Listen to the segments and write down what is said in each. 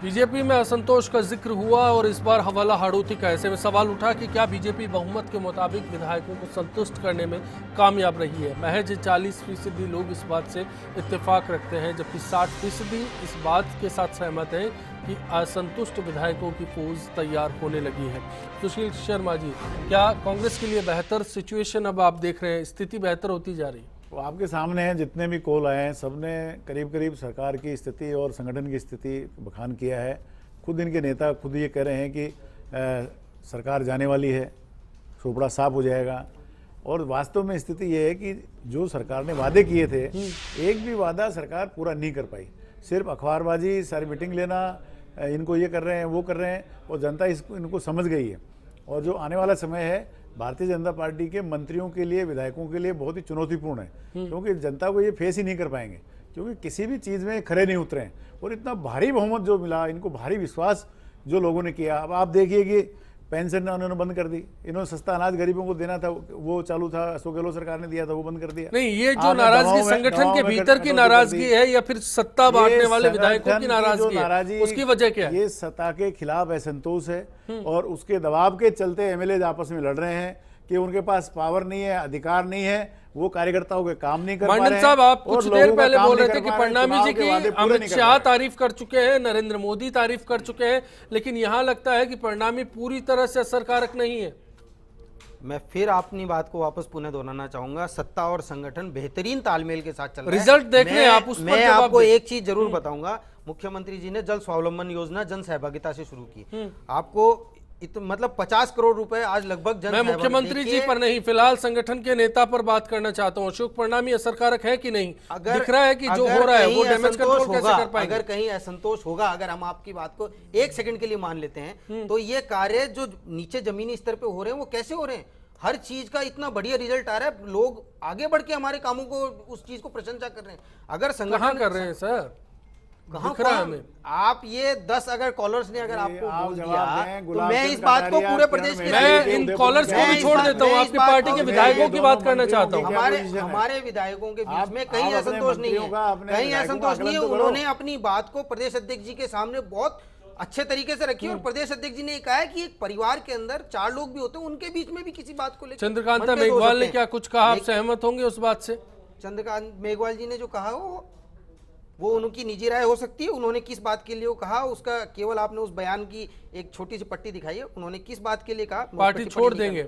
BJP में असंतोष का जिक्र हुआ और इस बार हवाला हाड़ौती का। ऐसे में सवाल उठा कि क्या बीजेपी बहुमत के मुताबिक विधायकों को संतुष्ट करने में कामयाब रही है। महज 40% लोग इस बात से इत्तेफाक रखते हैं, जबकि 60% इस बात के साथ सहमत हैं कि असंतुष्ट विधायकों की फौज तैयार होने लगी है। सुशील शर्मा जी, क्या कांग्रेस के लिए बेहतर सिचुएशन अब आप देख रहे हैं, स्थिति बेहतर होती जा रही है? वो आपके सामने हैं, जितने भी कॉल आए हैं सबने करीब करीब सरकार की स्थिति और संगठन की स्थिति बखान किया है। खुद इनके नेता खुद ये कह रहे हैं कि सरकार जाने वाली है, चोपड़ा साफ हो जाएगा। और वास्तव में स्थिति ये है कि जो सरकार ने वादे किए थे, एक भी वादा सरकार पूरा नहीं कर पाई। सिर्फ अखबारबाजी, सारी मीटिंग लेना, इनको ये कर रहे हैं वो कर रहे हैं, और जनता इनको समझ गई है। और जो आने वाला समय है भारतीय जनता पार्टी के मंत्रियों के लिए, विधायकों के लिए बहुत ही चुनौतीपूर्ण है, क्योंकि जनता को ये फेस ही नहीं कर पाएंगे, क्योंकि किसी भी चीज़ में खड़े नहीं उतरे हैं। और इतना भारी बहुमत जो मिला, इनको भारी विश्वास जो लोगों ने किया। अब आप देखिए कि पेंशन उन्होंने बंद कर दी, इन्होंने सस्ता अनाज गरीबों को देना था, वो चालू था, अशोक गहलोत सरकार ने दिया था, वो बंद कर दिया। नहीं, ये जो नाराजगी संगठन के भीतर की नाराजगी है या फिर सत्ता बांटने वाले विधायकों की नाराजगी है, उसकी वजह क्या है? ये सत्ता के खिलाफ असंतोष है और उसके दबाव के चलते एमएलए आपस में लड़ रहे हैं कि उनके पास पावर नहीं है, अधिकार नहीं है, वो कार्यकर्ताओं के काम नहीं कर पा रहे हैं। मंडल साहब, आप कुछ देर पहले बोल रहे थे कि फडणवीस जी की अमित शाह तारीफ कर चुके हैं, नरेंद्र मोदी तारीफ कर चुके हैं, लेकिन यहां लगता है कि फडणवीस पूरी तरह से असरकारक नहीं है। मैं फिर अपनी बात को वापस पुनः दोहराना चाहूंगा, सत्ता और संगठन बेहतरीन तालमेल के साथ चल रहा है। रिजल्ट देख रहे हैं आप, उस पर मैं आपको एक चीज जरूर बताऊंगा। मुख्यमंत्री जी ने जल स्वावलंबन योजना जन सहभागिता से शुरू की। आपको मतलब 50 करोड़ रुपए आज लगभग मैं मुख्यमंत्री जी पर नहीं, फिलहाल संगठन के नेता पर बात करना चाहता हूं। अशोक फडणवीस असरकारक है कि नहीं? दिख रहा है कि जो हो रहा है वो डैमेज कंट्रोल कैसे कर पाएंगे? अगर कहीं असंतोष होगा, अगर हम आपकी बात को एक सेकंड के लिए मान लेते हैं, तो ये कार्य जो नीचे जमीनी स्तर पे हो रहे हैं वो कैसे हो रहे हैं? हर चीज का इतना बढ़िया रिजल्ट आ रहा है, लोग आगे बढ़ के हमारे कामों को, उस चीज को प्रशंसा कर रहे हैं। अगर संगठन कर रहे हैं सर, कहाँ आप ये 10 अगर कॉलर्स ने अगर आपको बोल दिया, तो मैं इस बात को पूरे प्रदेश के, मैं इन कॉलर्स को भी छोड़ देता हूँ, आपकी पार्टी के विधायकों की बात करना चाहता हूँ। हमारे विधायकों के बीच में कहीं असंतोष नहीं है, कहीं असंतोष नहीं है। उन्होंने अपनी बात को प्रदेश अध्यक्ष जी के सामने बहुत अच्छे तरीके से रखी, और प्रदेश अध्यक्ष जी ने कहा है कि एक परिवार के अंदर 4 लोग भी होते हैं, उनके बीच में भी किसी बात को लेकर चंद्रकांता मेघवाल ने क्या कुछ कहा, आप सहमत होंगे उस बात से? चंद्रकांत मेघवाल जी ने जो कहा वो उनकी निजी राय हो सकती है। उन्होंने किस बात के लिए वो कहा, उसका केवल आपने उस बयान की एक छोटी सी पट्टी दिखाई है। उन्होंने किस बात के लिए कहा, पार्टी छोड़ देंगे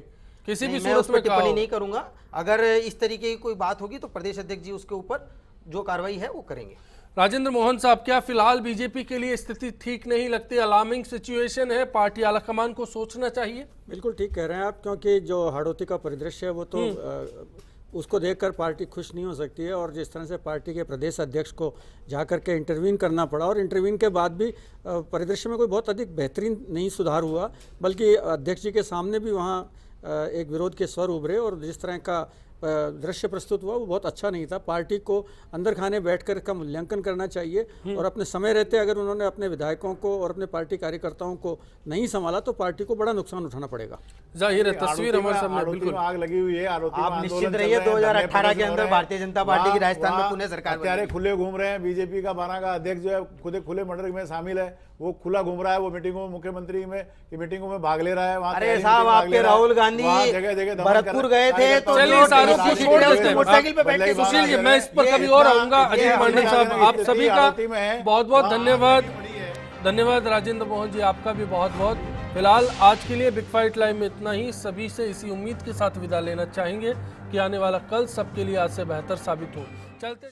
किसी भी सूरत में, टिप्पणी नहीं करूंगा। अगर इस तरीके की कोई बात होगी तो प्रदेश अध्यक्ष जी उसके ऊपर जो कार्रवाई है वो करेंगे। राजेंद्र मोहन साहब, क्या फिलहाल बीजेपी के लिए स्थिति ठीक नहीं लगती? अलार्मिंग सिचुएशन है, पार्टी आलाकमान को सोचना चाहिए। बिल्कुल ठीक कह रहे हैं आप, क्योंकि जो हाड़ौती का परिदृश्य है वो तो उसको देखकर पार्टी खुश नहीं हो सकती है। और जिस तरह से पार्टी के प्रदेश अध्यक्ष को जाकर के इंटरवीन करना पड़ा, और इंटरवीन के बाद भी परिदृश्य में कोई बहुत अधिक बेहतरीन नहीं सुधार हुआ, बल्कि अध्यक्ष जी के सामने भी वहाँ एक विरोध के स्वर उभरे, और जिस तरह का दृश्य प्रस्तुत हुआ वो बहुत अच्छा नहीं था। पार्टी को अंदर खाने बैठकर इसका मूल्यांकन करना चाहिए, और अपने समय रहते अगर उन्होंने अपने विधायकों को और अपने पार्टी कार्यकर्ताओं को नहीं संभाला तो पार्टी को बड़ा नुकसान उठाना पड़ेगा। जाहिर है, तस्वीर हमारे सामने बिल्कुल आग लगी हुई है। आप निश्चित रहिए, 2018 के अंदर भारतीय जनता पार्टी की राजस्थान में पुणे सरकार खुले घूम रहे हैं। बीजेपी का 12 का अध्यक्ष जो है खुद खुले मर्डर में शामिल है, वो खुला घूम रहा है, वो मीटिंगों में, मुख्यमंत्री में की मीटिंगों में भाग ले रहा है। वहाँ अरे साहब, आपके राहुल गांधी भरतपुर गए थे तो मोटरसाइकिल पे बैठ के। सुशील जी, मैं इस पर कभी और आऊंगा। अजय मंडल साहब, आप सभी का बहुत बहुत धन्यवाद। राजेंद्र मोहन जी, आपका भी बहुत बहुत। फिलहाल आज के लिए बिग फाइट लाइव में इतना ही। सभी से इसी उम्मीद के साथ विदा लेना चाहेंगे कि आने वाला कल सबके लिए आज से बेहतर साबित हो। चलते